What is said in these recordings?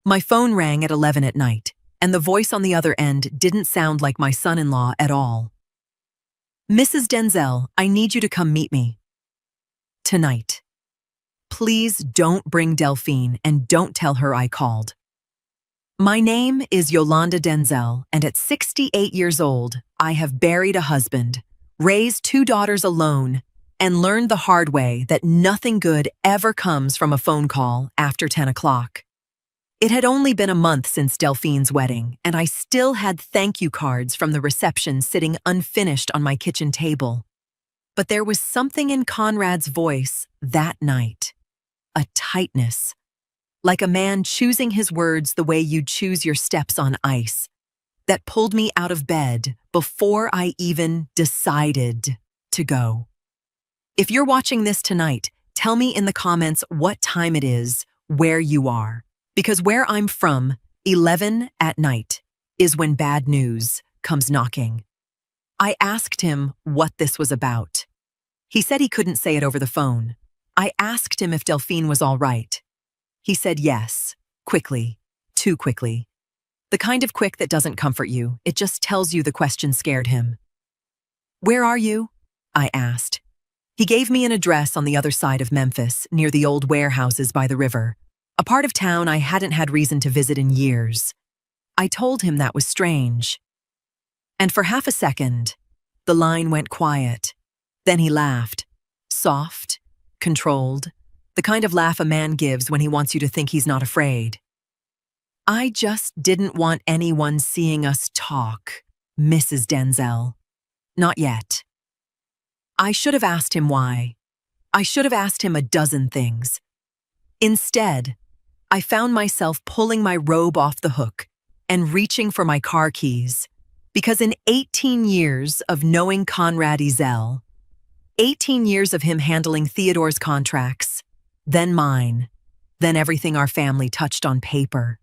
My phone rang at 11 at night, and the voice on the other end didn't sound like my son-in-law at all. "Mrs. Denzel, I need you to come meet me. Tonight. Please don't bring Delphine and don't tell her I called. My name is Yolanda Denzel, and at 68 years old, I have buried a husband, raised 2 daughters alone, and learned the hard way that nothing good ever comes from a phone call after 10 o'clock. It had only been a month since Delphine's wedding, and I still had thank you cards from the reception sitting unfinished on my kitchen table. But there was something in Conrad's voice that night, a tightness, like a man choosing his words the way you choose your steps on ice, that pulled me out of bed before I even decided to go. If you're watching this tonight, tell me in the comments what time it is, where you are. Because where I'm from, 11 at night is when bad news comes knocking. I asked him what this was about. He said he couldn't say it over the phone. I asked him if Delphine was all right. He said yes, quickly, too quickly. The kind of quick that doesn't comfort you, it just tells you the question scared him. "Where are you?" I asked. He gave me an address on the other side of Memphis, near the old warehouses by the river, a part of town I hadn't had reason to visit in years. I told him that was strange. And for half a second, the line went quiet. Then he laughed, soft, controlled, the kind of laugh a man gives when he wants you to think he's not afraid. "I just didn't want anyone seeing us talk, Mrs. Denzel. Not yet." I should have asked him why. I should have asked him a dozen things. Instead, I found myself pulling my robe off the hook and reaching for my car keys, because in 18 years of knowing Conrad Ezel, 18 years of him handling Theodore's contracts, then mine, then everything our family touched on paper,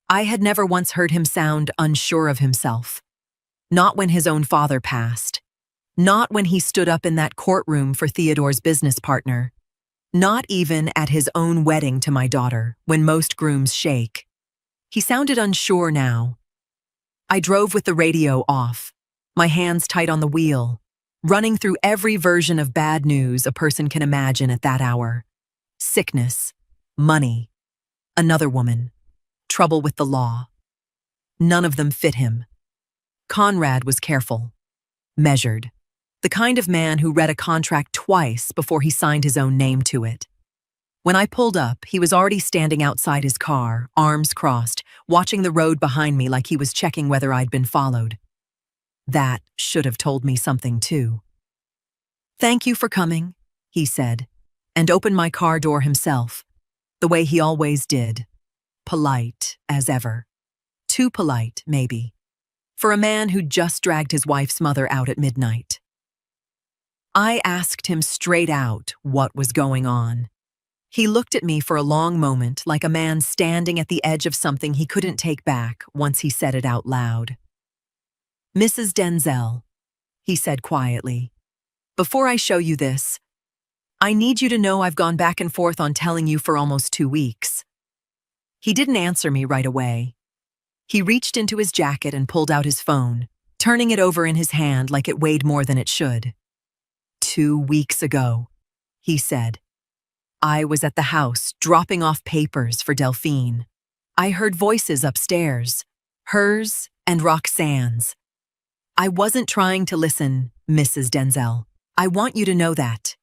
I had never once heard him sound unsure of himself. Not when his own father passed. Not when he stood up in that courtroom for Theodore's business partner. Not even at his own wedding to my daughter, when most grooms shake. He sounded unsure now. I drove with the radio off, my hands tight on the wheel, running through every version of bad news a person can imagine at that hour. Sickness, money, another woman, trouble with the law. None of them fit him. Conrad was careful, measured, the kind of man who read a contract twice before he signed his own name to it. When I pulled up, he was already standing outside his car, arms crossed, watching the road behind me like he was checking whether I'd been followed. That should have told me something too. "Thank you for coming," he said, and opened my car door himself, the way he always did, polite as ever. Too polite, maybe, for a man who'd just dragged his wife's mother out at midnight. I asked him straight out what was going on. He looked at me for a long moment like a man standing at the edge of something he couldn't take back once he said it out loud. "Mrs. Denzel," he said quietly, "before I show you this, I need you to know I've gone back and forth on telling you for almost 2 weeks. He didn't answer me right away. He reached into his jacket and pulled out his phone, turning it over in his hand like it weighed more than it should. 2 weeks ago, he said, I was at the house dropping off papers for Delphine. I heard voices upstairs, hers and Roxanne's. I wasn't trying to listen, Mrs. Denzel. I want you to know that.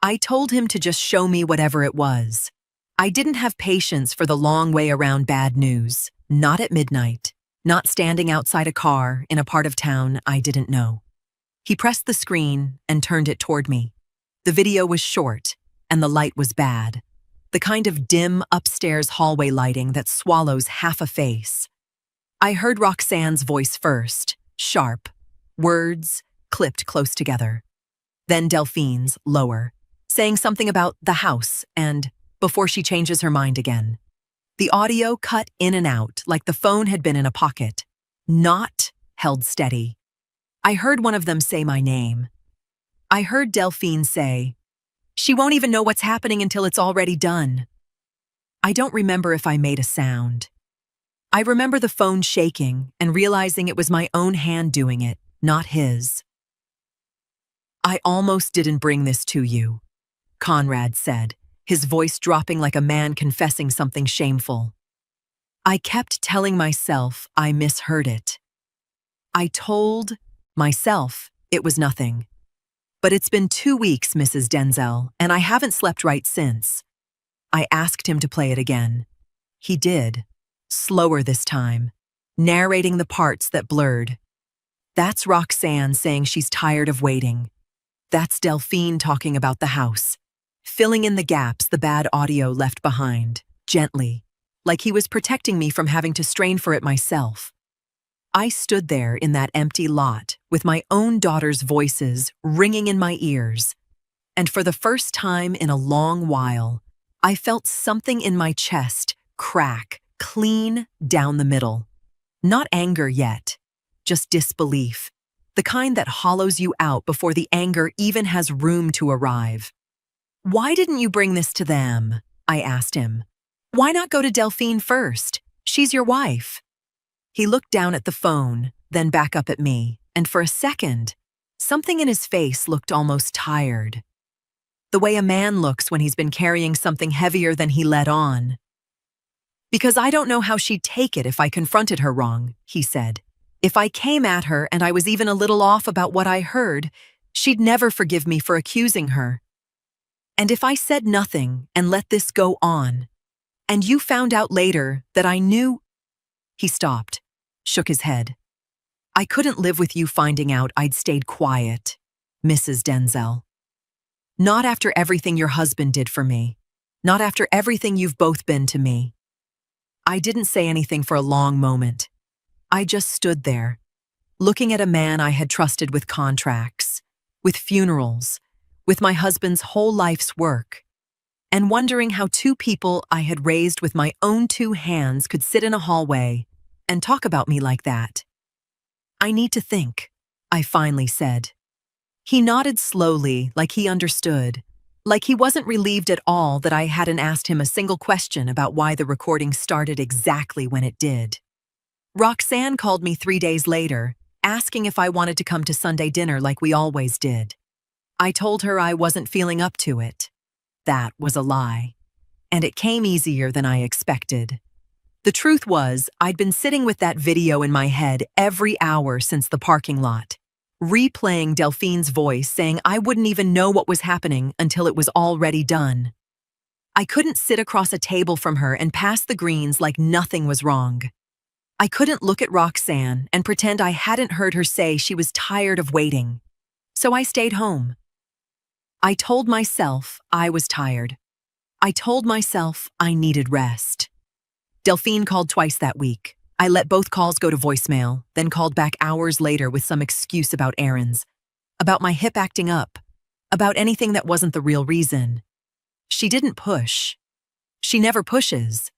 I told him to just show me whatever it was. I didn't have patience for the long way around bad news, not at midnight, not standing outside a car in a part of town I didn't know. He pressed the screen and turned it toward me. The video was short, and the light was bad. The kind of dim upstairs hallway lighting that swallows half a face. I heard Roxanne's voice first, sharp, words clipped close together. Then Delphine's, lower, saying something about the house and before she changes her mind again. The audio cut in and out like the phone had been in a pocket, not held steady. I heard one of them say my name. I heard Delphine say, "She won't even know what's happening until it's already done." I don't remember if I made a sound. I remember the phone shaking and realizing it was my own hand doing it, not his. I almost didn't bring this to you, Conrad said, his voice dropping like a man confessing something shameful. I kept telling myself I misheard it. I told myself it was nothing. But it's been 2 weeks, Mrs. Denzel, and I haven't slept right since. I asked him to play it again. He did, slower this time, narrating the parts that blurred. That's Roxanne saying she's tired of waiting. That's Delphine talking about the house, filling in the gaps the bad audio left behind, gently, like he was protecting me from having to strain for it myself. I stood there in that empty lot with my own daughter's voices ringing in my ears, and for the first time in a long while, I felt something in my chest crack clean down the middle. Not anger yet, just disbelief, the kind that hollows you out before the anger even has room to arrive. Why didn't you bring this to them? I asked him. Why not go to Delphine first? She's your wife. He looked down at the phone, then back up at me, and for a second, something in his face looked almost tired. The way a man looks when he's been carrying something heavier than he let on. Because I don't know how she'd take it if I confronted her wrong, he said. If I came at her and I was even a little off about what I heard, she'd never forgive me for accusing her. And if I said nothing and let this go on, and you found out later that I knew... He stopped, shook his head. I couldn't live with you finding out I'd stayed quiet, Mrs. Denzel. Not after everything your husband did for me. Not after everything you've both been to me. I didn't say anything for a long moment. I just stood there, looking at a man I had trusted with contracts, with funerals, with my husband's whole life's work, and wondering how two people I had raised with my own 2 hands could sit in a hallway and talk about me like that. I need to think, I finally said. He nodded slowly, like he understood, like he wasn't relieved at all that I hadn't asked him a single question about why the recording started exactly when it did. Roxanne called me 3 days later, asking if I wanted to come to Sunday dinner like we always did. I told her I wasn't feeling up to it. That was a lie, and it came easier than I expected. The truth was, I'd been sitting with that video in my head every hour since the parking lot, replaying Delphine's voice saying I wouldn't even know what was happening until it was already done. I couldn't sit across a table from her and pass the greens like nothing was wrong. I couldn't look at Roxanne and pretend I hadn't heard her say she was tired of waiting. So I stayed home. I told myself I was tired. I told myself I needed rest. Delphine called twice that week. I let both calls go to voicemail, then called back hours later with some excuse about errands, about my hip acting up, about anything that wasn't the real reason. She didn't push. She never pushes.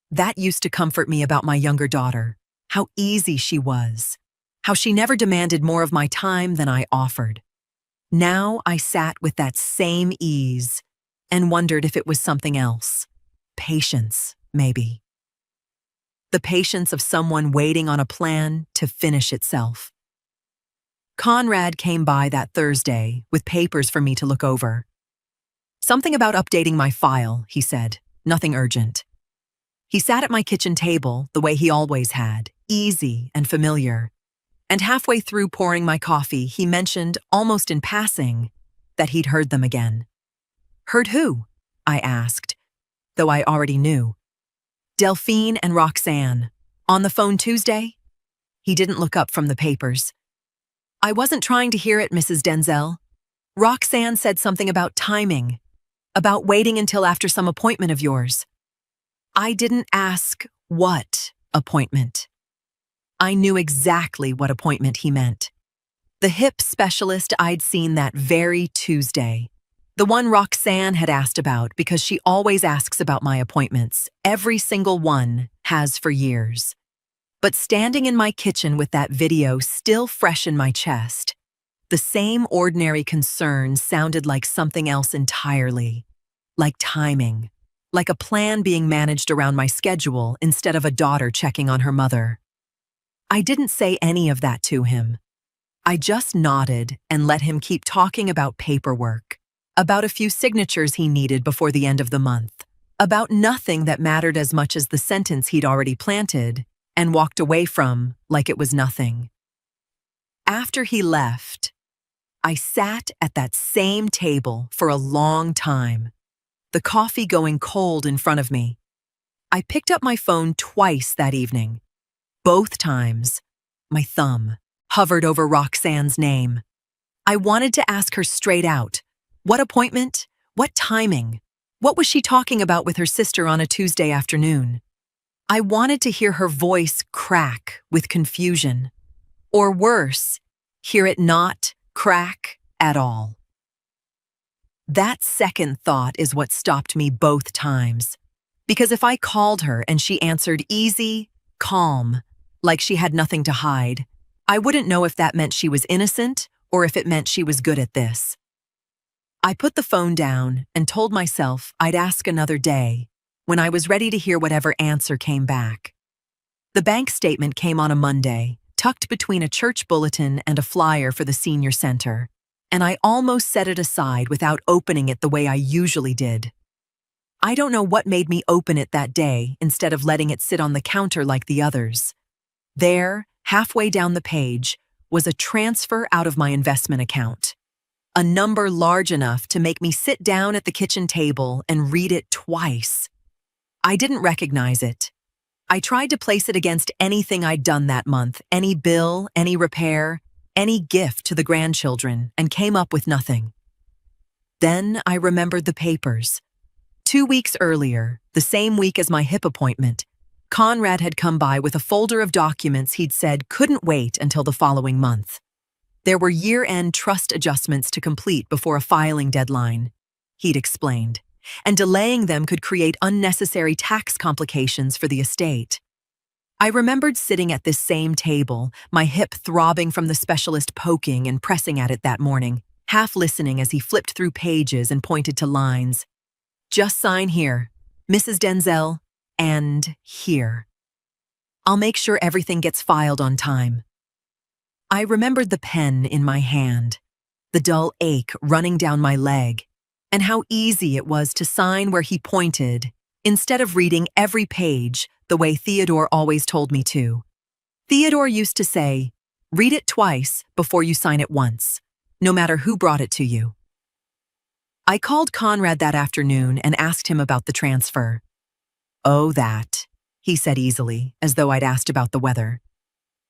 That used to comfort me about my younger daughter, how easy she was, how she never demanded more of my time than I offered. Now I sat with that same ease and wondered if it was something else. Patience, maybe. The patience of someone waiting on a plan to finish itself. Conrad came by that Thursday with papers for me to look over. Something about updating my file, he said, nothing urgent. He sat at my kitchen table the way he always had, easy and familiar. And halfway through pouring my coffee, he mentioned, almost in passing, that he'd heard them again. Heard who? I asked, though I already knew. Delphine and Roxanne. On the phone Tuesday? He didn't look up from the papers. I wasn't trying to hear it, Mrs. Denzel. Roxanne said something about timing, about waiting until after some appointment of yours. I didn't ask what appointment. I knew exactly what appointment he meant. The hip specialist I'd seen that very Tuesday. The one Roxanne had asked about because she always asks about my appointments. Every single one has for years. But standing in my kitchen with that video still fresh in my chest, the same ordinary concern sounded like something else entirely. Like timing, like a plan being managed around my schedule instead of a daughter checking on her mother. I didn't say any of that to him. I just nodded and let him keep talking about paperwork, about a few signatures he needed before the end of the month, about nothing that mattered as much as the sentence he'd already planted and walked away from like it was nothing. After he left, I sat at that same table for a long time, the coffee going cold in front of me. I picked up my phone twice that evening. Both times, my thumb hovered over Roxanne's name. I wanted to ask her straight out. What appointment? What timing? What was she talking about with her sister on a Tuesday afternoon? I wanted to hear her voice crack with confusion. Or worse, hear it not crack at all. That second thought is what stopped me both times. Because if I called her and she answered easy, calm, like she had nothing to hide, I wouldn't know if that meant she was innocent or if it meant she was good at this. I put the phone down and told myself I'd ask another day when I was ready to hear whatever answer came back. The bank statement came on a Monday, tucked between a church bulletin and a flyer for the senior center, and I almost set it aside without opening it the way I usually did. I don't know what made me open it that day instead of letting it sit on the counter like the others. There, halfway down the page, was a transfer out of my investment account. A number large enough to make me sit down at the kitchen table and read it twice. I didn't recognize it. I tried to place it against anything I'd done that month, any bill, any repair, any gift to the grandchildren, and came up with nothing. Then I remembered the papers. 2 weeks earlier, the same week as my hip appointment, Conrad had come by with a folder of documents he'd said couldn't wait until the following month. There were year-end trust adjustments to complete before a filing deadline, he'd explained, and delaying them could create unnecessary tax complications for the estate. I remembered sitting at this same table, my hip throbbing from the specialist poking and pressing at it that morning, half listening as he flipped through pages and pointed to lines. Just sign here, Mrs. Denzel, and here. I'll make sure everything gets filed on time. I remembered the pen in my hand, the dull ache running down my leg, and how easy it was to sign where he pointed, instead of reading every page the way Theodore always told me to. Theodore used to say, read it twice before you sign it once, no matter who brought it to you. I called Conrad that afternoon and asked him about the transfer. Oh, that, he said easily, as though I'd asked about the weather.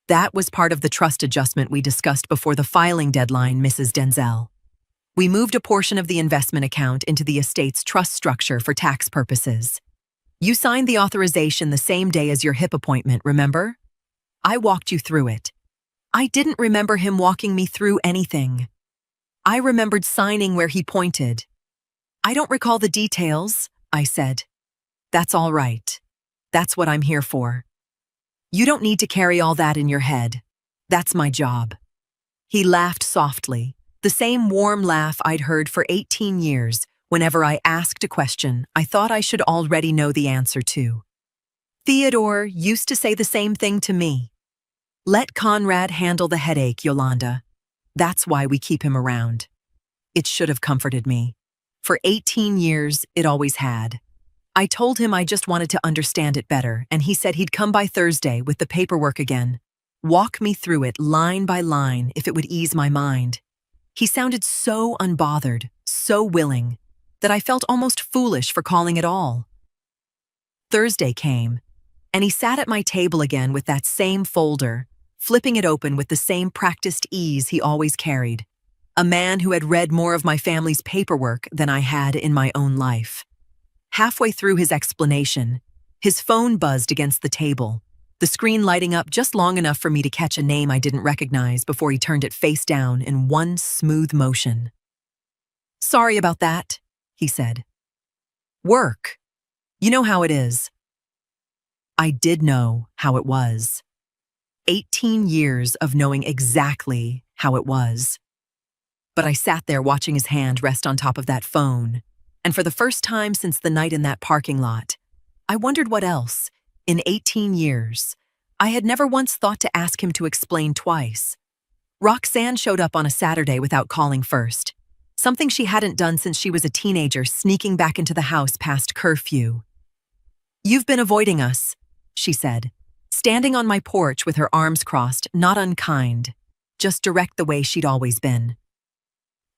That was part of the trust adjustment we discussed before the filing deadline, Mrs. Denzel. We moved a portion of the investment account into the estate's trust structure for tax purposes. You signed the authorization the same day as your hip appointment, remember? I walked you through it. I didn't remember him walking me through anything. I remembered signing where he pointed. I don't recall the details, I said. That's all right. That's what I'm here for. You don't need to carry all that in your head. That's my job. He laughed softly, the same warm laugh I'd heard for 18 years whenever I asked a question I thought I should already know the answer to. Theodore used to say the same thing to me. Let Conrad handle the headache, Yolanda. That's why we keep him around. It should have comforted me. For 18 years, it always had. I told him I just wanted to understand it better, and he said he'd come by Thursday with the paperwork again, walk me through it line by line if it would ease my mind. He sounded so unbothered, so willing, that I felt almost foolish for calling at all. Thursday came, and he sat at my table again with that same folder, flipping it open with the same practiced ease he always carried. A man who had read more of my family's paperwork than I had in my own life. Halfway through his explanation, his phone buzzed against the table, the screen lighting up just long enough for me to catch a name I didn't recognize before he turned it face down in one smooth motion. Sorry about that, he said. Work. You know how it is. I did know how it was. 18 years of knowing exactly how it was. But I sat there watching his hand rest on top of that phone, And for the first time since the night in that parking lot, I wondered what else, in 18 years, I had never once thought to ask him to explain twice. Roxanne showed up on a Saturday without calling first, something she hadn't done since she was a teenager sneaking back into the house past curfew. "You've been avoiding us," she said, standing on my porch with her arms crossed, not unkind, just direct the way she'd always been.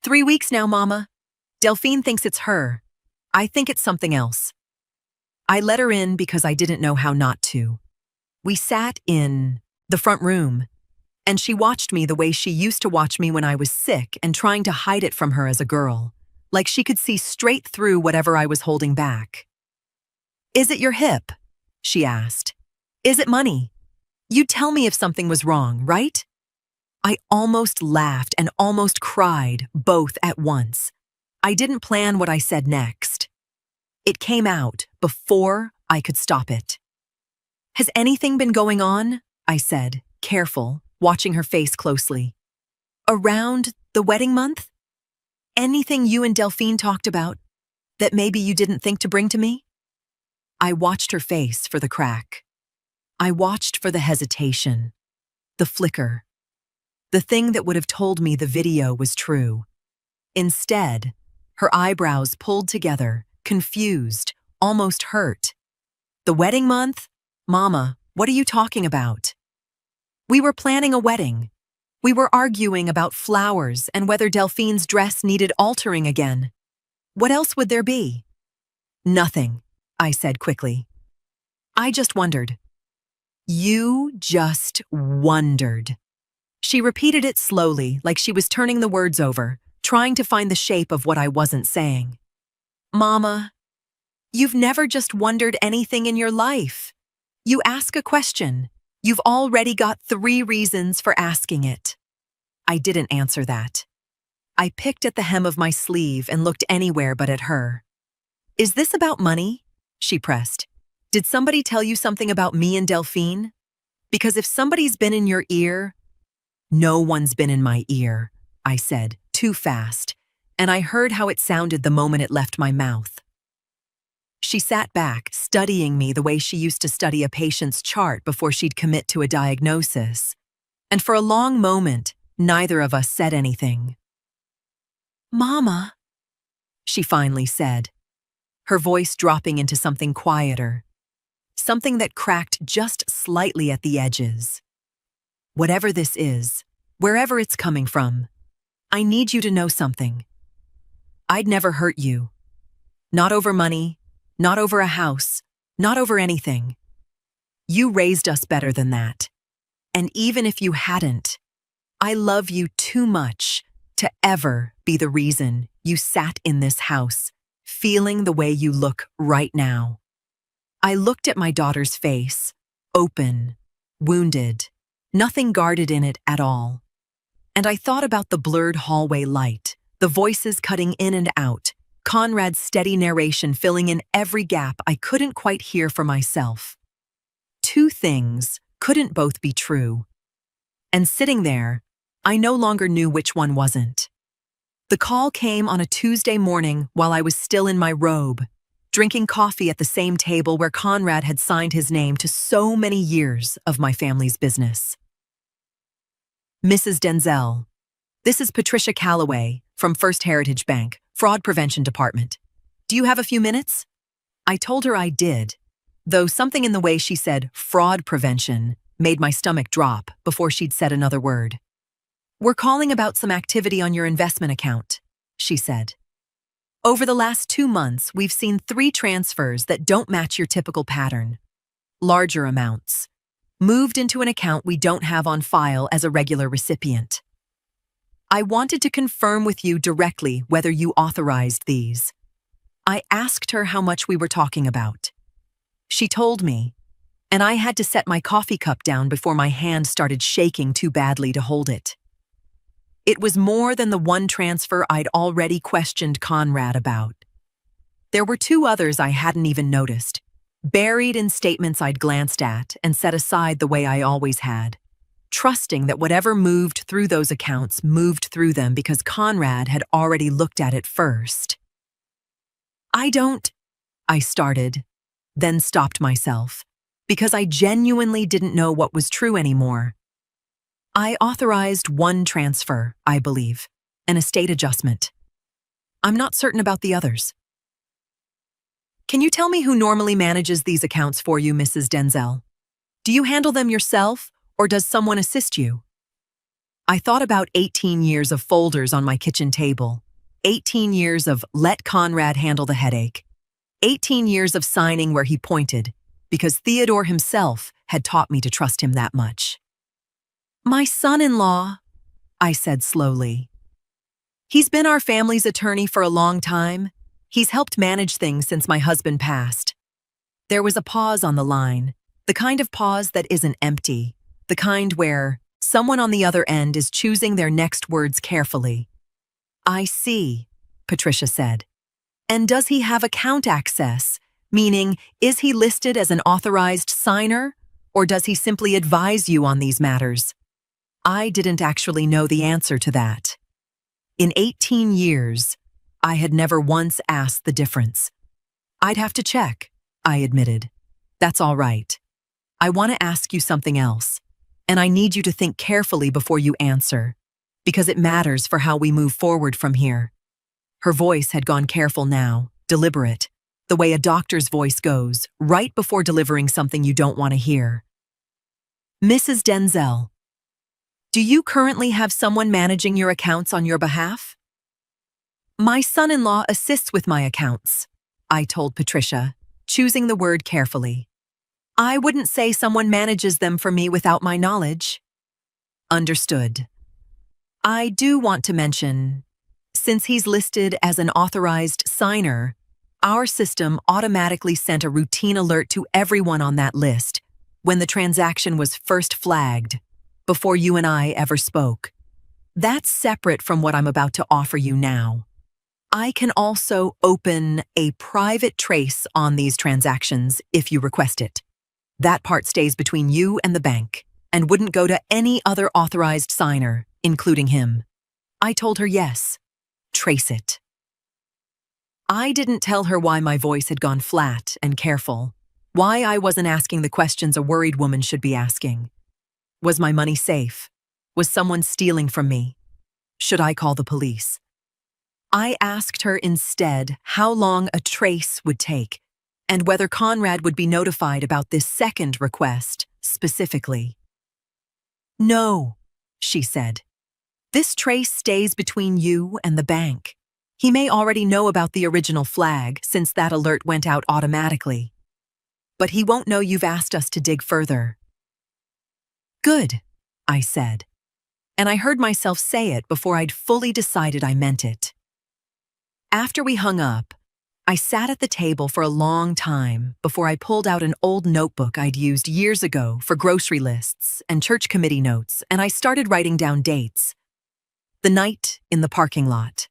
"3 weeks now, Mama. Delphine thinks it's her. I think it's something else." I let her in because I didn't know how not to. We sat in the front room, and she watched me the way she used to watch me when I was sick and trying to hide it from her as a girl, like she could see straight through whatever I was holding back. "Is it your hip?" she asked. "Is it money? You'd tell me if something was wrong, right?" I almost laughed and almost cried, both at once. I didn't plan what I said next. It came out before I could stop it. "Has anything been going on?" I said, careful, watching her face closely. "Around the wedding month? Anything you and Delphine talked about that maybe you didn't think to bring to me?" I watched her face for the crack. I watched for the hesitation, the flicker, the thing that would have told me the video was true. Instead, her eyebrows pulled together, confused, almost hurt. "The wedding month? Mama, what are you talking about?" "We were planning a wedding. We were arguing about flowers and whether Delphine's dress needed altering again. What else would there be?" "Nothing," I said quickly. "I just wondered." "You just wondered." She repeated it slowly, like she was turning the words over, trying to find the shape of what I wasn't saying. "Mama, you've never just wondered anything in your life. You ask a question. You've already got 3 reasons for asking it." I didn't answer that. I picked at the hem of my sleeve and looked anywhere but at her. "Is this about money?" she pressed. "Did somebody tell you something about me and Delphine? Because if somebody's been in your ear—" "No one's been in my ear," I said, too fast, and I heard how it sounded the moment it left my mouth. She sat back, studying me the way she used to study a patient's chart before she'd commit to a diagnosis. And for a long moment, neither of us said anything. "Mama," she finally said, her voice dropping into something quieter, something that cracked just slightly at the edges. "Whatever this is, wherever it's coming from, I need you to know something. I'd never hurt you. Not over money, not over a house, not over anything. You raised us better than that. And even if you hadn't, I love you too much to ever be the reason you sat in this house, feeling the way you look right now." I looked at my daughter's face, open, wounded, nothing guarded in it at all. And I thought about the blurred hallway light, the voices cutting in and out, Conrad's steady narration filling in every gap I couldn't quite hear for myself. 2 things couldn't both be true. And sitting there, I no longer knew which one wasn't. The call came on a Tuesday morning while I was still in my robe, drinking coffee at the same table where Conrad had signed his name to so many years of my family's business. "Mrs. Denzel, this is Patricia Calloway from First Heritage Bank, Fraud Prevention Department. Do you have a few minutes?" I told her I did, though something in the way she said fraud prevention made my stomach drop before she'd said another word. "We're calling about some activity on your investment account," she said. "Over the last 2 months, we've seen 3 transfers that don't match your typical pattern. Larger amounts. Moved into an account we don't have on file as a regular recipient. I wanted to confirm with you directly whether you authorized these." I asked her how much we were talking about. She told me, and I had to set my coffee cup down before my hand started shaking too badly to hold it. It was more than the 1 transfer I'd already questioned Conrad about. There were 2 others I hadn't even noticed, buried in statements I'd glanced at and set aside the way I always had, trusting that whatever moved through those accounts moved through them because Conrad had already looked at it first. I don't, I started, then stopped myself, because I genuinely didn't know what was true anymore. I authorized one transfer, I believe, an estate adjustment. I'm not certain about the others. Can you tell me who normally manages these accounts for you, Mrs. Denzel? Do you handle them yourself, or does someone assist you? I thought about 18 years of folders on my kitchen table, 18 years of let Conrad handle the headache, 18 years of signing where he pointed, because Theodore himself had taught me to trust him that much. My son-in-law, I said slowly. He's been our family's attorney for a long time. He's helped manage things since my husband passed. There was a pause on the line, the kind of pause that isn't empty, the kind where someone on the other end is choosing their next words carefully. I see, Patricia said. And does he have account access? Meaning, is he listed as an authorized signer, or does he simply advise you on these matters? I didn't actually know the answer to that. In 18 years, I had never once asked the difference. I'd have to check, I admitted. That's all right. I want to ask you something else, and I need you to think carefully before you answer, because it matters for how we move forward from here. Her voice had gone careful now, deliberate, the way a doctor's voice goes, right before delivering something you don't want to hear. Mrs. Denzel, do you currently have someone managing your accounts on your behalf? My son-in-law assists with my accounts, I told Patricia, choosing the word carefully. I wouldn't say someone manages them for me without my knowledge. Understood. I do want to mention, since he's listed as an authorized signer, our system automatically sent a routine alert to everyone on that list when the transaction was first flagged, before you and I ever spoke. That's separate from what I'm about to offer you now. I can also open a private trace on these transactions if you request it. That part stays between you and the bank and wouldn't go to any other authorized signer, including him. I told her yes. Trace it. I didn't tell her why my voice had gone flat and careful, why I wasn't asking the questions a worried woman should be asking. Was my money safe? Was someone stealing from me? Should I call the police? I asked her instead how long a trace would take and whether Conrad would be notified about this second request specifically. No, she said. This trace stays between you and the bank. He may already know about the original flag since that alert went out automatically. But he won't know you've asked us to dig further. Good, I said. And I heard myself say it before I'd fully decided I meant it. After we hung up, I sat at the table for a long time before I pulled out an old notebook I'd used years ago for grocery lists and church committee notes, and I started writing down dates. The night in the parking lot.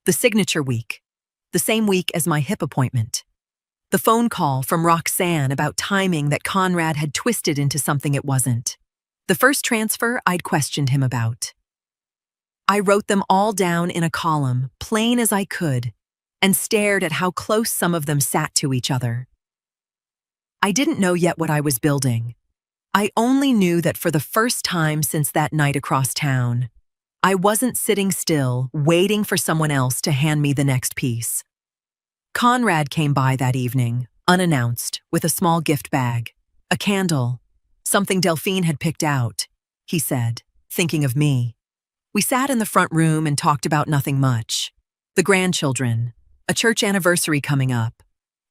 The signature week. The same week as my hip appointment. The phone call from Roxanne about timing that Conrad had twisted into something it wasn't. The first transfer I'd questioned him about. I wrote them all down in a column, plain as I could, and stared at how close some of them sat to each other. I didn't know yet what I was building. I only knew that for the first time since that night across town, I wasn't sitting still, waiting for someone else to hand me the next piece. Conrad came by that evening, unannounced, with a small gift bag, a candle, something Delphine had picked out, he said, thinking of me. We sat in the front room and talked about nothing much. The grandchildren, a church anniversary coming up,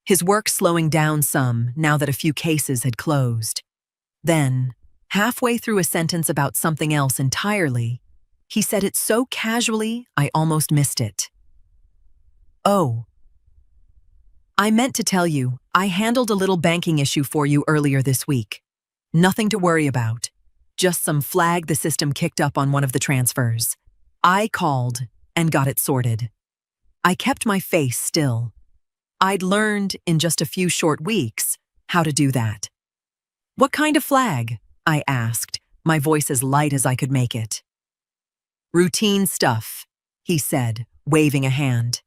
his work slowing down some now that a few cases had closed. Then, halfway through a sentence about something else entirely, he said it so casually I almost missed it. Oh. I meant to tell you, I handled a little banking issue for you earlier this week. Nothing to worry about. Just some flag the system kicked up on one of the transfers. I called and got it sorted. I kept my face still. I'd learned in just a few short weeks how to do that. What kind of flag? I asked, my voice as light as I could make it. Routine stuff, he said, waving a hand.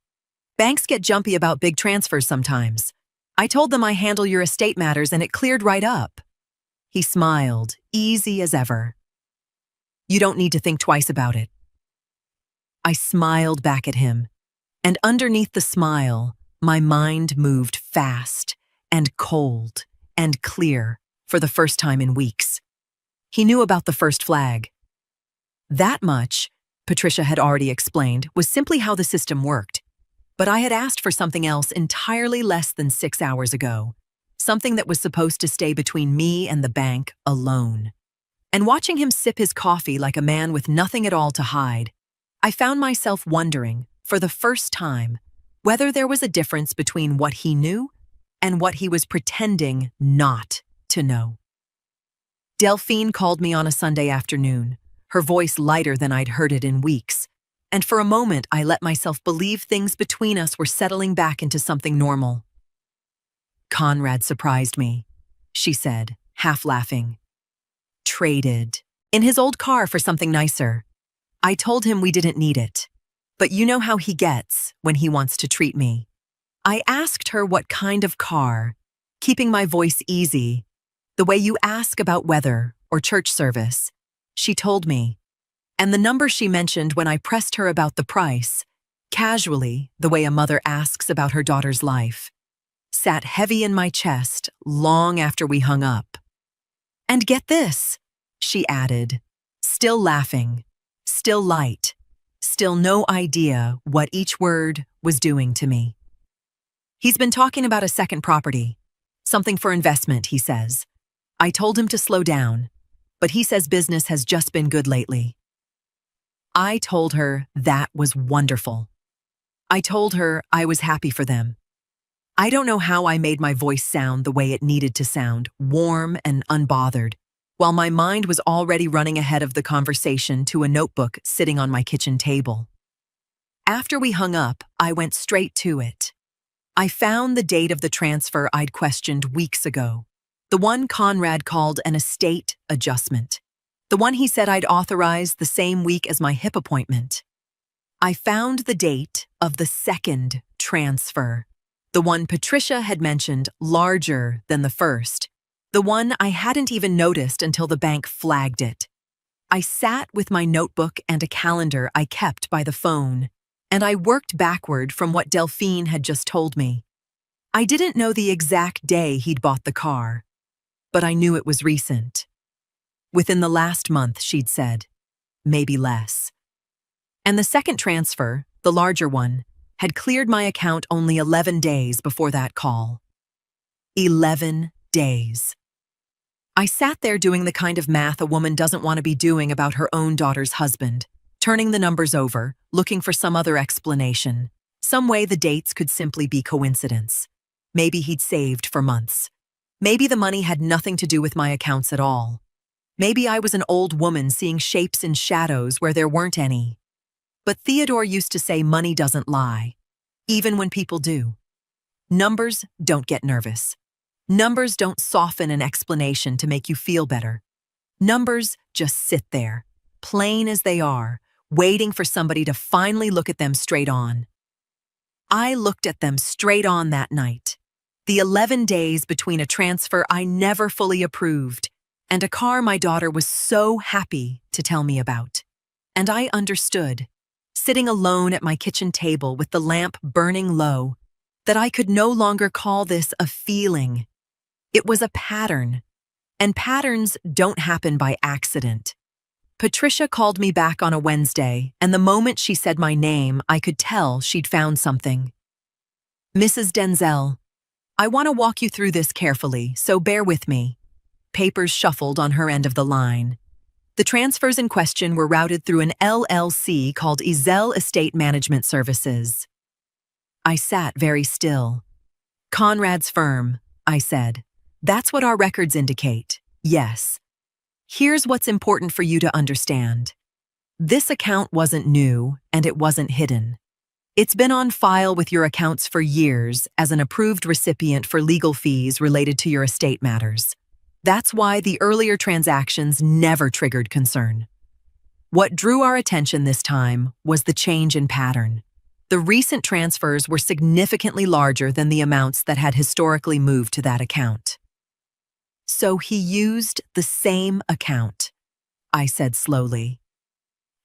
Banks get jumpy about big transfers sometimes. I told them I handle your estate matters and it cleared right up. He smiled, easy as ever. You don't need to think twice about it. I smiled back at him, and underneath the smile, my mind moved fast and cold and clear for the first time in weeks. He knew about the first flag. That much, Patricia had already explained, was simply how the system worked. But I had asked for something else entirely less than 6 hours ago, something that was supposed to stay between me and the bank alone. And watching him sip his coffee like a man with nothing at all to hide, I found myself wondering, for the first time, whether there was a difference between what he knew and what he was pretending not to know. Delphine called me on a Sunday afternoon, her voice lighter than I'd heard it in weeks, and for a moment I let myself believe things between us were settling back into something normal. Conrad surprised me, she said, half laughing. Traded. In his old car for something nicer. I told him we didn't need it. But you know how he gets when he wants to treat me. I asked her what kind of car, keeping my voice easy, the way you ask about weather or church service. She told me. And the number she mentioned when I pressed her about the price, casually, the way a mother asks about her daughter's life, sat heavy in my chest long after we hung up. And get this, she added, still laughing, still light, still no idea what each word was doing to me. He's been talking about a second property, something for investment, he says. I told him to slow down, but he says business has just been good lately. I told her that was wonderful. I told her I was happy for them. I don't know how I made my voice sound the way it needed to sound, warm and unbothered, while my mind was already running ahead of the conversation to a notebook sitting on my kitchen table. After we hung up, I went straight to it. I found the date of the transfer I'd questioned weeks ago, the one Conrad called an estate adjustment, the one he said I'd authorized the same week as my hip appointment. I found the date of the second transfer, the one Patricia had mentioned larger than the first, the one I hadn't even noticed until the bank flagged it. I sat with my notebook and a calendar I kept by the phone, and I worked backward from what Delphine had just told me. I didn't know the exact day he'd bought the car, but I knew it was recent. Within the last month, she'd said, maybe less. And the second transfer, the larger one, had cleared my account only 11 days before that call. 11 days. I sat there doing the kind of math a woman doesn't want to be doing about her own daughter's husband, turning the numbers over, looking for some other explanation, some way the dates could simply be coincidence. Maybe he'd saved for months. Maybe the money had nothing to do with my accounts at all. Maybe I was an old woman seeing shapes in shadows where there weren't any. But Theodore used to say money doesn't lie, even when people do. Numbers don't get nervous. Numbers don't soften an explanation to make you feel better. Numbers just sit there, plain as they are, waiting for somebody to finally look at them straight on. I looked at them straight on that night. The 11 days between a transfer I never fully approved and a car my daughter was so happy to tell me about. And I understood, sitting alone at my kitchen table with the lamp burning low, that I could no longer call this a feeling. It was a pattern, and patterns don't happen by accident. Patricia called me back on a Wednesday, and the moment she said my name, I could tell she'd found something. Mrs. Denzel, I want to walk you through this carefully, so bear with me. Papers shuffled on her end of the line. The transfers in question were routed through an LLC called Ezel Estate Management Services. I sat very still. Conrad's firm, I said. That's what our records indicate, yes. Here's what's important for you to understand. This account wasn't new, and it wasn't hidden. It's been on file with your accounts for years as an approved recipient for legal fees related to your estate matters. That's why the earlier transactions never triggered concern. What drew our attention this time was the change in pattern. The recent transfers were significantly larger than the amounts that had historically moved to that account. So he used the same account, I said slowly,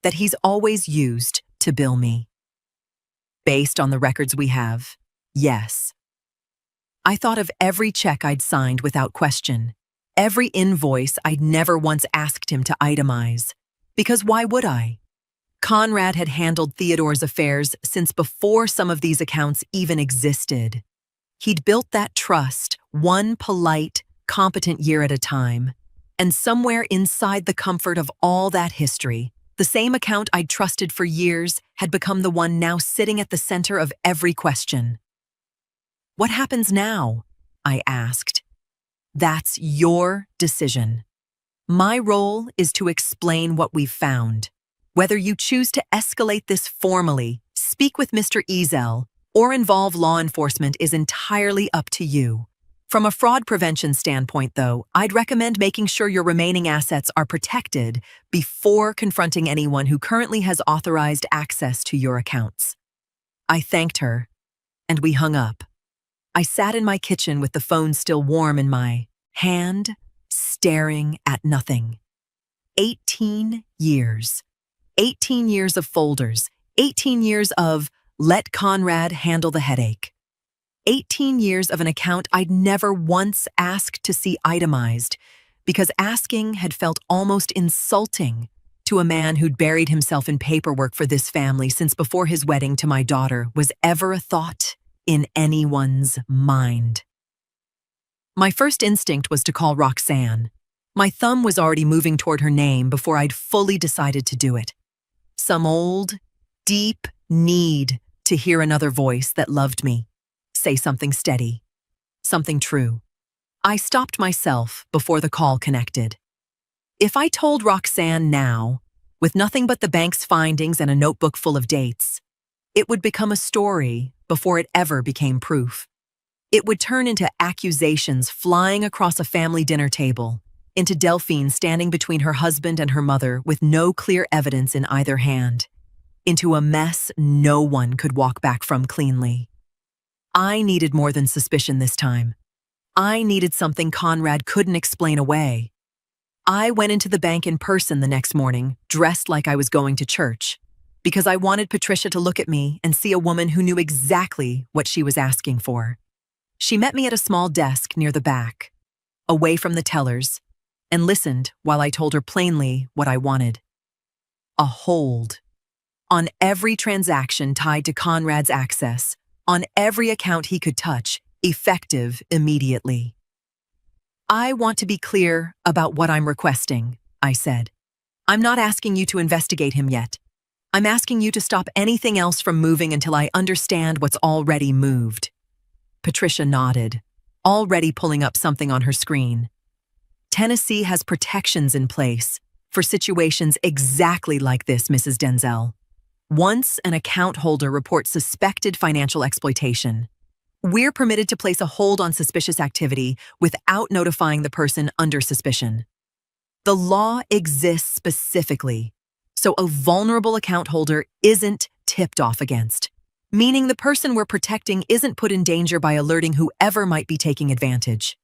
that he's always used to bill me. Based on the records we have, yes. I thought of every check I'd signed without question, every invoice I'd never once asked him to itemize. Because why would I? Conrad had handled Theodore's affairs since before some of these accounts even existed. He'd built that trust, one polite, competent year at a time, and somewhere inside the comfort of all that history, the same account I'd trusted for years had become the one now sitting at the center of every question. What happens now? I asked. That's your decision. My role is to explain what we've found. Whether you choose to escalate this formally, speak with Mr. Ezel, or involve law enforcement is entirely up to you. From a fraud prevention standpoint, though, I'd recommend making sure your remaining assets are protected before confronting anyone who currently has authorized access to your accounts. I thanked her, and we hung up. I sat in my kitchen with the phone still warm in my hand, staring at nothing. 18 years. 18 years of folders. 18 years of let Conrad handle the headache. 18 years of an account I'd never once asked to see itemized, because asking had felt almost insulting to a man who'd buried himself in paperwork for this family since before his wedding to my daughter was ever a thought in anyone's mind. My first instinct was to call Roxanne. My thumb was already moving toward her name before I'd fully decided to do it. Some old, deep need to hear another voice that loved me. Say something steady, something true. I stopped myself before the call connected. If I told Roxanne now, with nothing but the bank's findings and a notebook full of dates, it would become a story before it ever became proof. It would turn into accusations flying across a family dinner table, into Delphine standing between her husband and her mother with no clear evidence in either hand, into a mess no one could walk back from cleanly. I needed more than suspicion this time. I needed something Conrad couldn't explain away. I went into the bank in person the next morning, dressed like I was going to church, because I wanted Patricia to look at me and see a woman who knew exactly what she was asking for. She met me at a small desk near the back, away from the tellers, and listened while I told her plainly what I wanted. A hold. On every transaction tied to Conrad's access, on every account he could touch, effective immediately. I want to be clear about what I'm requesting, I said. I'm not asking you to investigate him yet. I'm asking you to stop anything else from moving until I understand what's already moved. Patricia nodded, already pulling up something on her screen. Tennessee has protections in place for situations exactly like this, Mrs. Denzel. Once an account holder reports suspected financial exploitation, we're permitted to place a hold on suspicious activity without notifying the person under suspicion. The law exists specifically, so a vulnerable account holder isn't tipped off against, meaning the person we're protecting isn't put in danger by alerting whoever might be taking advantage.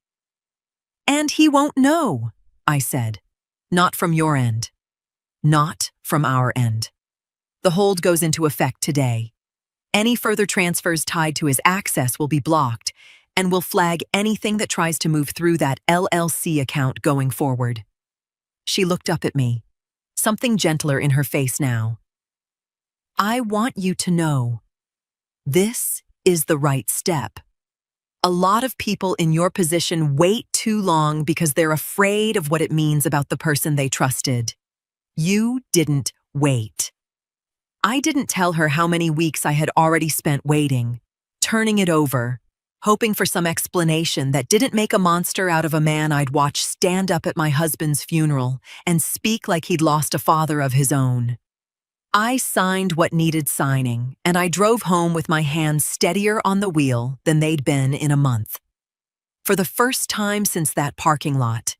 And he won't know, I said. Not from your end. Not from our end. The hold goes into effect today. Any further transfers tied to his access will be blocked and will flag anything that tries to move through that LLC account going forward. She looked up at me, something gentler in her face now. I want you to know, this is the right step. A lot of people in your position wait too long because they're afraid of what it means about the person they trusted. You didn't wait. I didn't tell her how many weeks I had already spent waiting, turning it over, hoping for some explanation that didn't make a monster out of a man I'd watch stand up at my husband's funeral and speak like he'd lost a father of his own. I signed what needed signing, and I drove home with my hands steadier on the wheel than they'd been in a month. For the first time since that parking lot,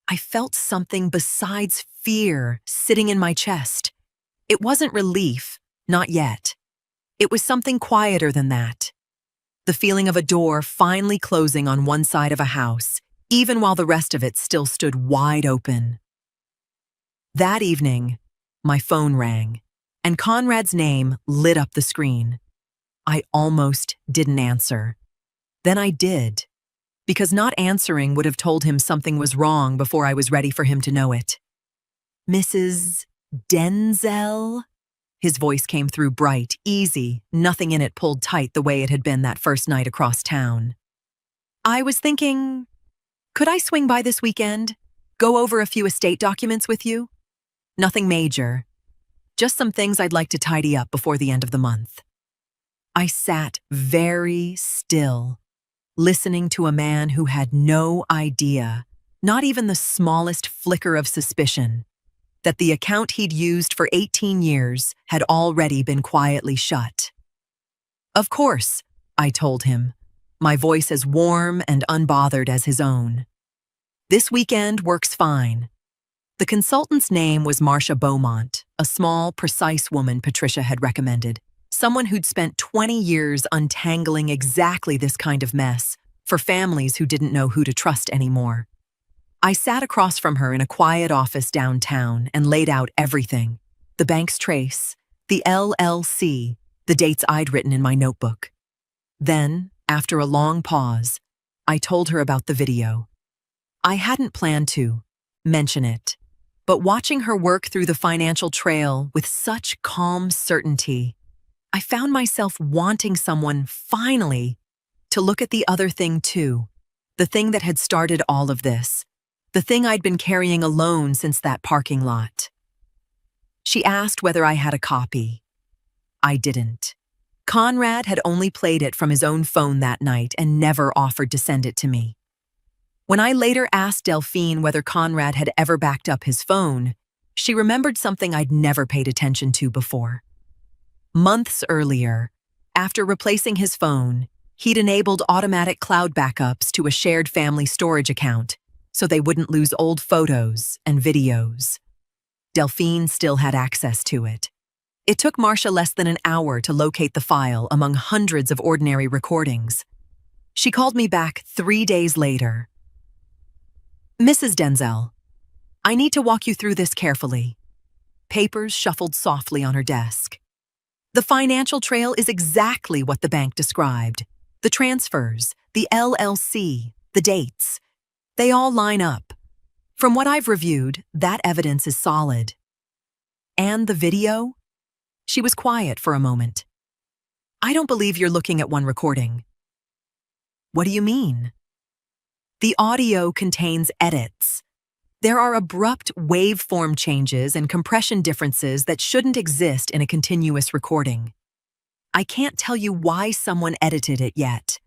I felt something besides fear sitting in my chest. It wasn't relief, not yet. It was something quieter than that. The feeling of a door finally closing on one side of a house, even while the rest of it still stood wide open. That evening, my phone rang, and Conrad's name lit up the screen. I almost didn't answer. Then I did, because not answering would have told him something was wrong before I was ready for him to know it. Mrs. Denzel? His voice came through bright, easy, nothing in it pulled tight the way it had been that first night across town. I was thinking, could I swing by this weekend? Go over a few estate documents with you? Nothing major. Just some things I'd like to tidy up before the end of the month. I sat very still, listening to a man who had no idea, not even the smallest flicker of suspicion, that the account he'd used for 18 years had already been quietly shut. Of course, I told him, my voice as warm and unbothered as his own. This weekend works fine. The consultant's name was Marcia Beaumont, a small, precise woman Patricia had recommended, someone who'd spent 20 years untangling exactly this kind of mess for families who didn't know who to trust anymore. I sat across from her in a quiet office downtown and laid out everything: the bank's trace, the LLC, the dates I'd written in my notebook. Then, after a long pause, I told her about the video. I hadn't planned to mention it, but watching her work through the financial trail with such calm certainty, I found myself wanting someone, finally, to look at the other thing too, the thing that had started all of this, the thing I'd been carrying alone since that parking lot. She asked whether I had a copy. I didn't. Conrad had only played it from his own phone that night and never offered to send it to me. When I later asked Delphine whether Conrad had ever backed up his phone, she remembered something I'd never paid attention to before. Months earlier, after replacing his phone, he'd enabled automatic cloud backups to a shared family storage account so they wouldn't lose old photos and videos. Delphine still had access to it. It took Marcia less than an hour to locate the file among hundreds of ordinary recordings. She called me back 3 days later. Mrs. Denzel, I need to walk you through this carefully. Papers shuffled softly on her desk. The financial trail is exactly what the bank described. The transfers, the LLC, the dates. They all line up. From what I've reviewed, that evidence is solid. And the video? She was quiet for a moment. I don't believe you're looking at one recording. What do you mean? The audio contains edits. There are abrupt waveform changes and compression differences that shouldn't exist in a continuous recording. I can't tell you why someone edited it yet,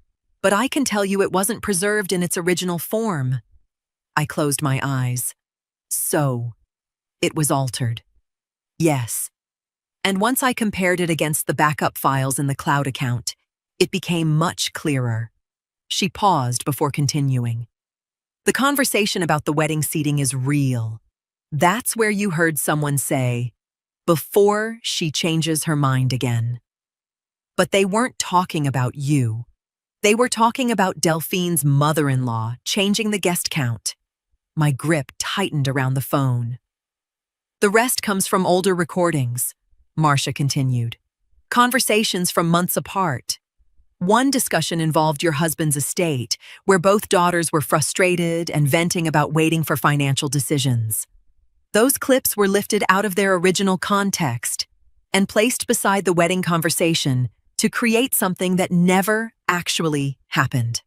but I can tell you it wasn't preserved in its original form. I closed my eyes. So, it was altered. Yes. And once I compared it against the backup files in the cloud account, it became much clearer. She paused before continuing. The conversation about the wedding seating is real. That's where you heard someone say, before she changes her mind again. But they weren't talking about you. They were talking about Delphine's mother-in-law changing the guest count. My grip tightened around the phone. The rest comes from older recordings, Marcia continued. Conversations from months apart. One discussion involved your husband's estate, where both daughters were frustrated and venting about waiting for financial decisions. Those clips were lifted out of their original context and placed beside the wedding conversation to create something that never actually happened.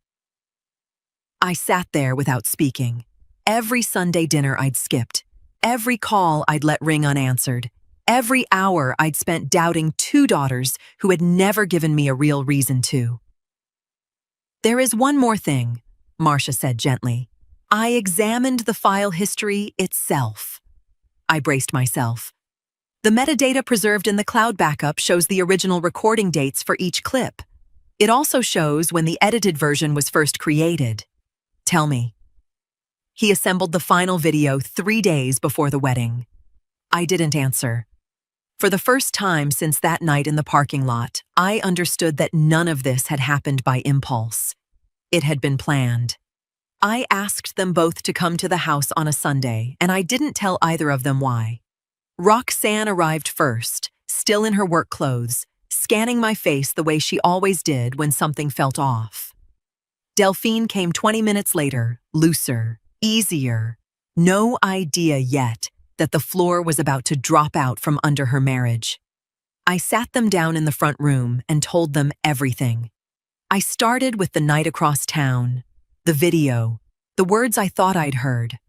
I sat there without speaking. Every Sunday dinner I'd skipped, every call I'd let ring unanswered, every hour I'd spent doubting two daughters who had never given me a real reason to. There is one more thing, Marcia said gently. I examined the file history itself. I braced myself. The metadata preserved in the cloud backup shows the original recording dates for each clip. It also shows when the edited version was first created. Tell me. He assembled the final video 3 days before the wedding. I didn't answer. For the first time since that night in the parking lot, I understood that none of this had happened by impulse. It had been planned. I asked them both to come to the house on a Sunday, and I didn't tell either of them why. Roxanne arrived first, still in her work clothes, scanning my face the way she always did when something felt off. Delphine came 20 minutes later, looser, easier. No idea yet that the floor was about to drop out from under her marriage. I sat them down in the front room and told them everything. I started with the night across town, the video, the words I thought I'd heard.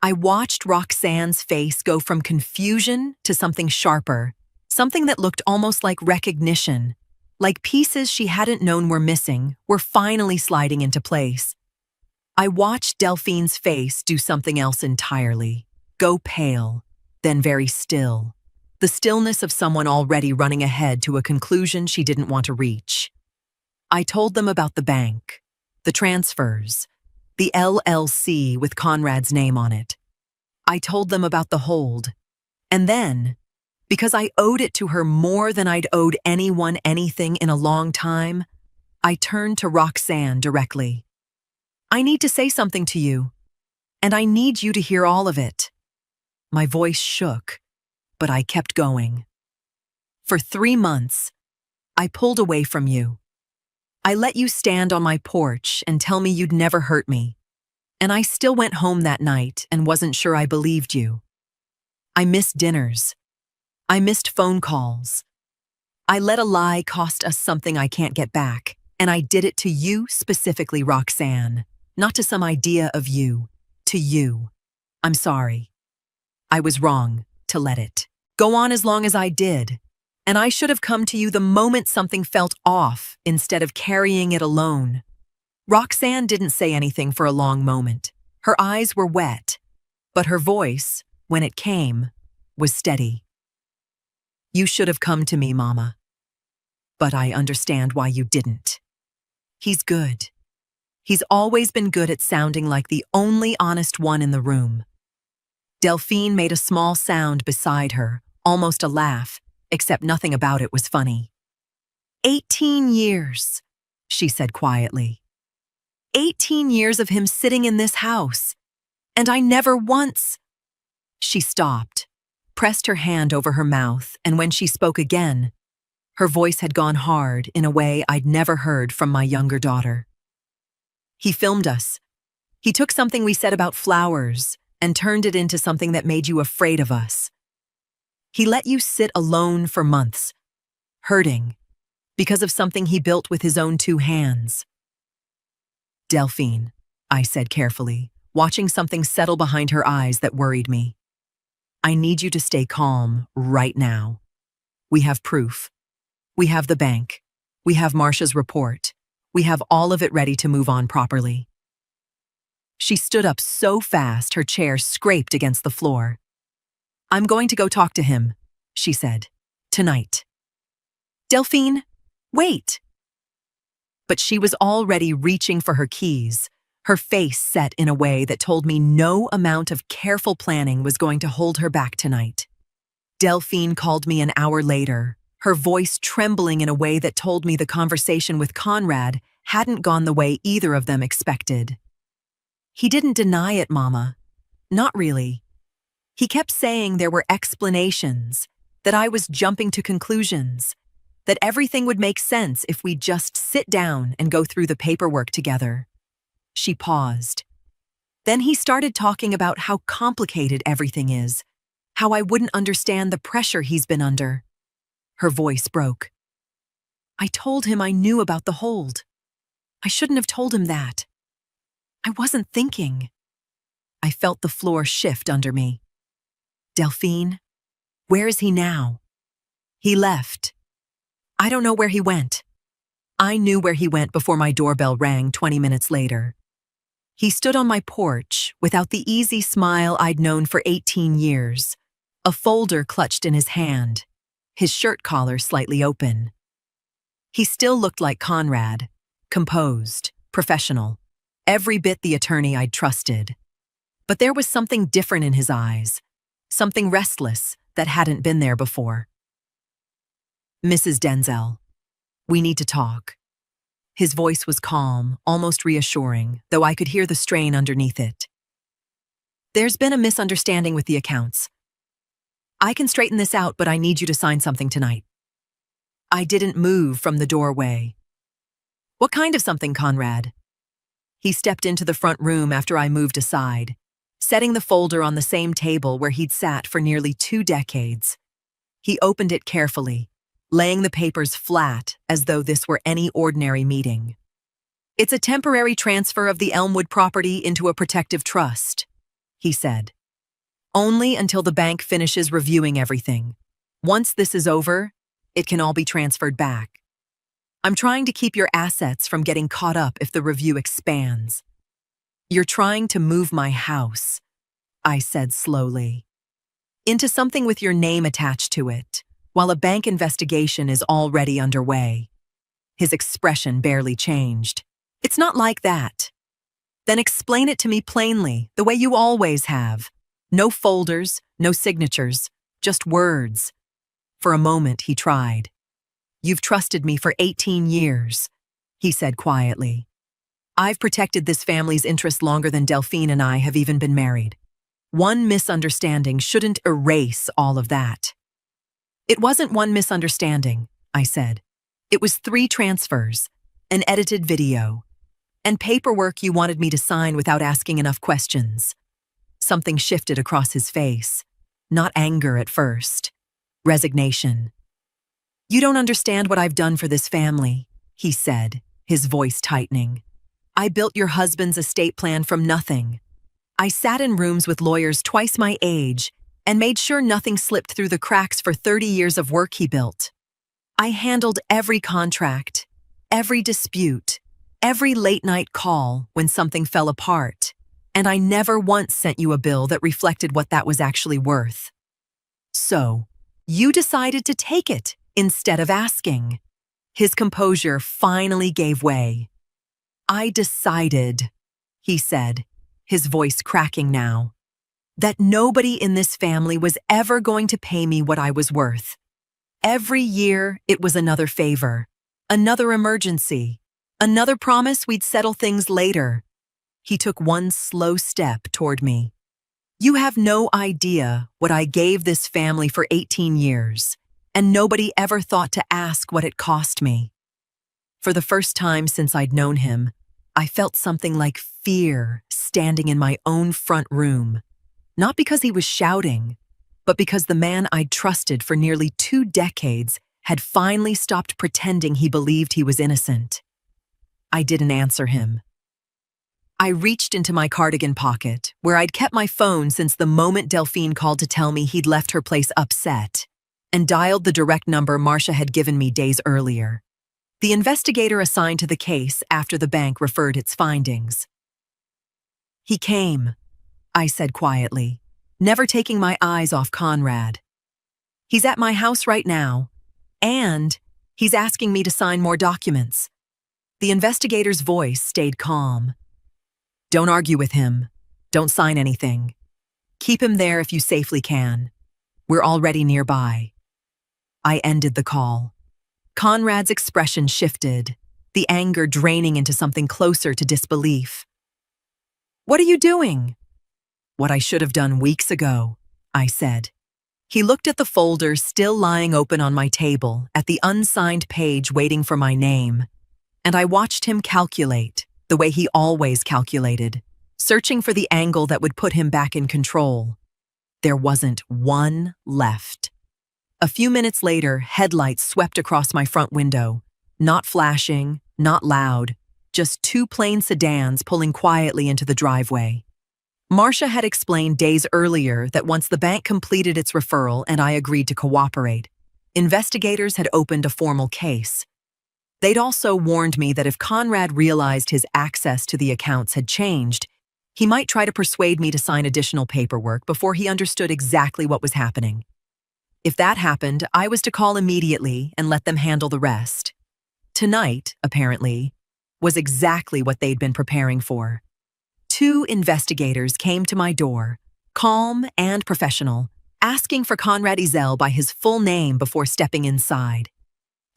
I watched Roxanne's face go from confusion to something sharper, something that looked almost like recognition, like pieces she hadn't known were missing were finally sliding into place. I watched Delphine's face do something else entirely, go pale, then very still, the stillness of someone already running ahead to a conclusion she didn't want to reach. I told them about the bank, the transfers, the LLC with Conrad's name on it. I told them about the hold. And then, because I owed it to her more than I'd owed anyone anything in a long time, I turned to Roxanne directly. I need to say something to you, and I need you to hear all of it. My voice shook, but I kept going. For 3 months, I pulled away from you. I let you stand on my porch and tell me you'd never hurt me. And I still went home that night and wasn't sure I believed you. I missed dinners. I missed phone calls. I let a lie cost us something I can't get back, and I did it to you specifically, Roxanne, not to some idea of you, to you. I'm sorry. I was wrong to let it go on as long as I did, and I should have come to you the moment something felt off instead of carrying it alone. Roxanne didn't say anything for a long moment. Her eyes were wet, but her voice, when it came, was steady. You should have come to me, Mama. But I understand why you didn't. He's good. He's always been good at sounding like the only honest one in the room. Delphine made a small sound beside her, almost a laugh, except nothing about it was funny. 18 years, she said quietly. 18 years of him sitting in this house, and I never once. She stopped, pressed her hand over her mouth, and when she spoke again, her voice had gone hard in a way I'd never heard from my younger daughter. He filmed us. He took something we said about flowers and turned it into something that made you afraid of us. He let you sit alone for months, hurting, because of something he built with his own 2 hands. Delphine, I said carefully, watching something settle behind her eyes that worried me. I need you to stay calm right now. We have proof. We have the bank. We have Marcia's report. We have all of it ready to move on properly. She stood up so fast her chair scraped against the floor. I'm going to go talk to him, she said. Tonight. Delphine, wait. But she was already reaching for her keys, her face set in a way that told me no amount of careful planning was going to hold her back tonight. Delphine called me an hour later, her voice trembling in a way that told me the conversation with Conrad hadn't gone the way either of them expected. He didn't deny it, Mama. Not really. He kept saying there were explanations, that I was jumping to conclusions, that everything would make sense if we just sit down and go through the paperwork together. She paused. Then he started talking about how complicated everything is, how I wouldn't understand the pressure he's been under. Her voice broke. I told him I knew about the hold. I shouldn't have told him that. I wasn't thinking. I felt the floor shift under me. Delphine, where is he now? He left. I don't know where he went. I knew where he went before my doorbell rang 20 minutes later. He stood on my porch without the easy smile I'd known for 18 years, a folder clutched in his hand, his shirt collar slightly open. He still looked like Conrad, composed, professional, every bit the attorney I'd trusted. But there was something different in his eyes, something restless that hadn't been there before. Mrs. Denzel, we need to talk. His voice was calm, almost reassuring, though I could hear the strain underneath it. There's been a misunderstanding with the accounts. I can straighten this out, but I need you to sign something tonight. I didn't move from the doorway. What kind of something, Conrad? He stepped into the front room after I moved aside, setting the folder on the same table where he'd sat for nearly 2 decades. He opened it carefully, laying the papers flat as though this were any ordinary meeting. It's a temporary transfer of the Elmwood property into a protective trust, he said. Only until the bank finishes reviewing everything. Once this is over, it can all be transferred back. I'm trying to keep your assets from getting caught up if the review expands. You're trying to move my house, I said slowly, into something with your name attached to it, while a bank investigation is already underway. His expression barely changed. It's not like that. Then explain it to me plainly, the way you always have. No folders, no signatures, just words. For a moment, he tried. You've trusted me for 18 years, he said quietly. I've protected this family's interest longer than Delphine and I have even been married. One misunderstanding shouldn't erase all of that. It wasn't one misunderstanding, I said. It was 3 transfers, an edited video, and paperwork you wanted me to sign without asking enough questions. Something shifted across his face. Not anger at first. Resignation. You don't understand what I've done for this family, he said, his voice tightening. I built your husband's estate plan from nothing. I sat in rooms with lawyers twice my age and made sure nothing slipped through the cracks for 30 years of work he built. I handled every contract, every dispute, every late-night call when something fell apart, and I never once sent you a bill that reflected what that was actually worth. So, you decided to take it instead of asking. His composure finally gave way. I decided, he said, his voice cracking now, that nobody in this family was ever going to pay me what I was worth. Every year, it was another favor, another emergency, another promise we'd settle things later. He took one slow step toward me. You have no idea what I gave this family for 18 years, and nobody ever thought to ask what it cost me. For the first time since I'd known him, I felt something like fear standing in my own front room, not because he was shouting, but because the man I'd trusted for nearly 2 decades had finally stopped pretending he believed he was innocent. I didn't answer him. I reached into my cardigan pocket, where I'd kept my phone since the moment Delphine called to tell me he'd left her place upset, and dialed the direct number Marcia had given me days earlier. The investigator assigned to the case after the bank referred its findings. He came, I said quietly, never taking my eyes off Conrad. He's at my house right now, and he's asking me to sign more documents. The investigator's voice stayed calm. Don't argue with him. Don't sign anything. Keep him there if you safely can. We're already nearby. I ended the call. Conrad's expression shifted, the anger draining into something closer to disbelief. What are you doing? What I should have done weeks ago, I said. He looked at the folder still lying open on my table, at the unsigned page waiting for my name, and I watched him calculate, the way he always calculated, searching for the angle that would put him back in control. There wasn't one left. A few minutes later, headlights swept across my front window, not flashing, not loud, just 2 plain sedans pulling quietly into the driveway. Marcia had explained days earlier that once the bank completed its referral and I agreed to cooperate, investigators had opened a formal case. They'd also warned me that if Conrad realized his access to the accounts had changed, he might try to persuade me to sign additional paperwork before he understood exactly what was happening. If that happened, I was to call immediately and let them handle the rest. Tonight, apparently, was exactly what they'd been preparing for. 2 investigators came to my door, calm and professional, asking for Conrad Ezel by his full name before stepping inside.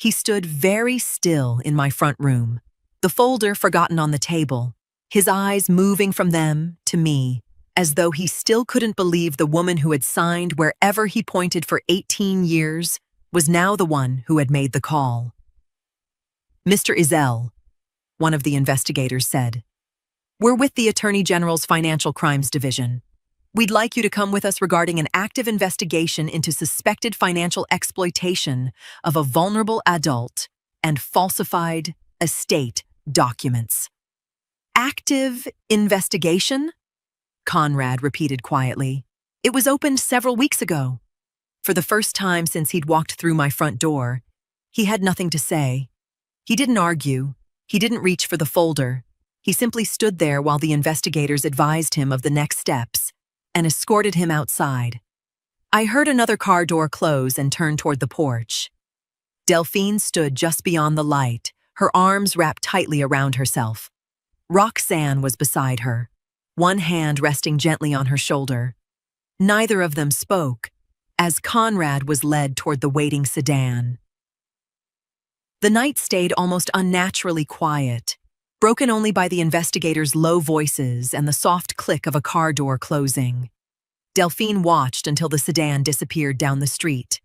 He stood very still in my front room, the folder forgotten on the table, his eyes moving from them to me, as though he still couldn't believe the woman who had signed wherever he pointed for 18 years was now the one who had made the call. "Mr. Izell," one of the investigators said, "we're with the Attorney General's Financial Crimes Division. We'd like you to come with us regarding an active investigation into suspected financial exploitation of a vulnerable adult and falsified estate documents." "Active investigation?" Conrad repeated quietly. "It was opened several weeks ago." For the first time since he'd walked through my front door, he had nothing to say. He didn't argue. He didn't reach for the folder. He simply stood there while the investigators advised him of the next steps and escorted him outside. I heard another car door close and turn toward the porch. Delphine stood just beyond the light, her arms wrapped tightly around herself. Roxanne was beside her, one hand resting gently on her shoulder. Neither of them spoke, as Conrad was led toward the waiting sedan. The night stayed almost unnaturally quiet, broken only by the investigators' low voices and the soft click of a car door closing. Delphine watched until the sedan disappeared down the street.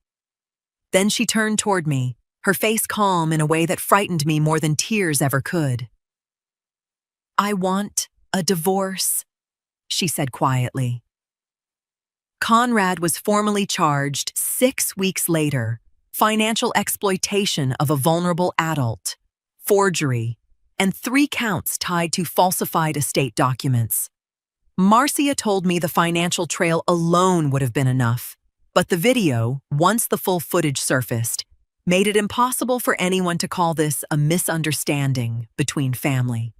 Then she turned toward me, her face calm in a way that frightened me more than tears ever could. "I want a divorce," she said quietly. Conrad was formally charged 6 weeks later, financial exploitation of a vulnerable adult, forgery, and 3 counts tied to falsified estate documents. Marcia told me the financial trail alone would have been enough, but the video, once the full footage surfaced, made it impossible for anyone to call this a misunderstanding between family.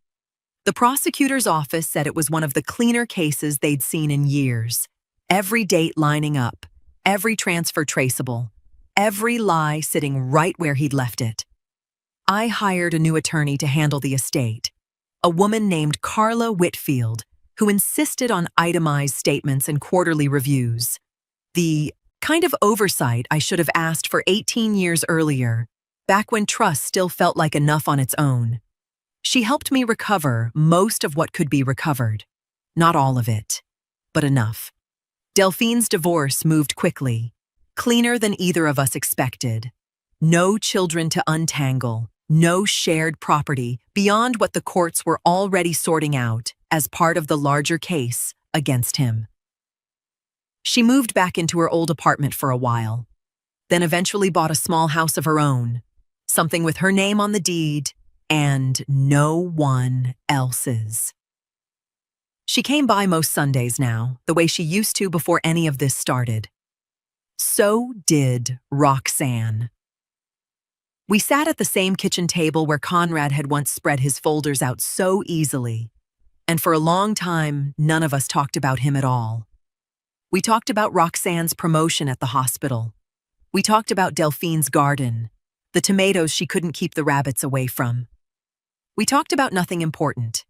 The prosecutor's office said it was one of the cleaner cases they'd seen in years. Every date lining up, every transfer traceable, every lie sitting right where he'd left it. I hired a new attorney to handle the estate, a woman named Carla Whitfield, who insisted on itemized statements and quarterly reviews. The kind of oversight I should have asked for 18 years earlier, back when trust still felt like enough on its own. She helped me recover most of what could be recovered. Not all of it, but enough. Delphine's divorce moved quickly, cleaner than either of us expected. No children to untangle, no shared property beyond what the courts were already sorting out as part of the larger case against him. She moved back into her old apartment for a while, then eventually bought a small house of her own, something with her name on the deed and no one else's. She came by most Sundays now, the way she used to before any of this started. So did Roxanne. We sat at the same kitchen table where Conrad had once spread his folders out so easily, and for a long time, none of us talked about him at all. We talked about Roxanne's promotion at the hospital. We talked about Delphine's garden, the tomatoes she couldn't keep the rabbits away from. We talked about nothing important,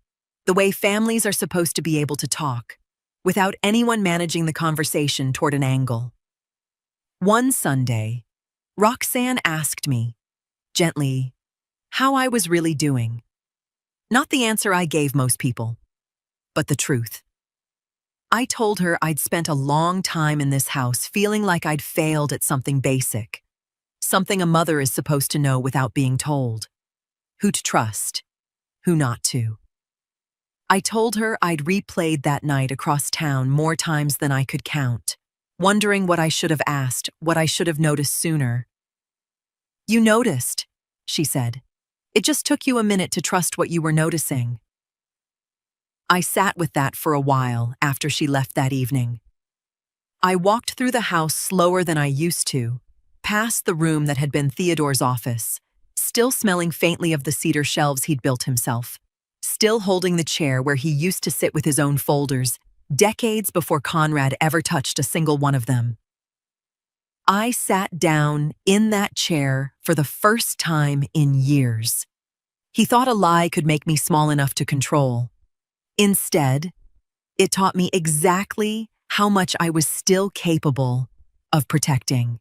the way families are supposed to be able to talk, without anyone managing the conversation toward an angle. One Sunday, Roxanne asked me, gently, how I was really doing. Not the answer I gave most people, but the truth. I told her I'd spent a long time in this house feeling like I'd failed at something basic, something a mother is supposed to know without being told. Who to trust, who not to. I told her I'd replayed that night across town more times than I could count, wondering what I should have asked, what I should have noticed sooner. "You noticed," she said. "It just took you a minute to trust what you were noticing." I sat with that for a while after she left that evening. I walked through the house slower than I used to, past the room that had been Theodore's office, still smelling faintly of the cedar shelves he'd built himself, still holding the chair where he used to sit with his own folders, decades before Conrad ever touched a single one of them. I sat down in that chair for the first time in years. He thought a lie could make me small enough to control. Instead, it taught me exactly how much I was still capable of protecting.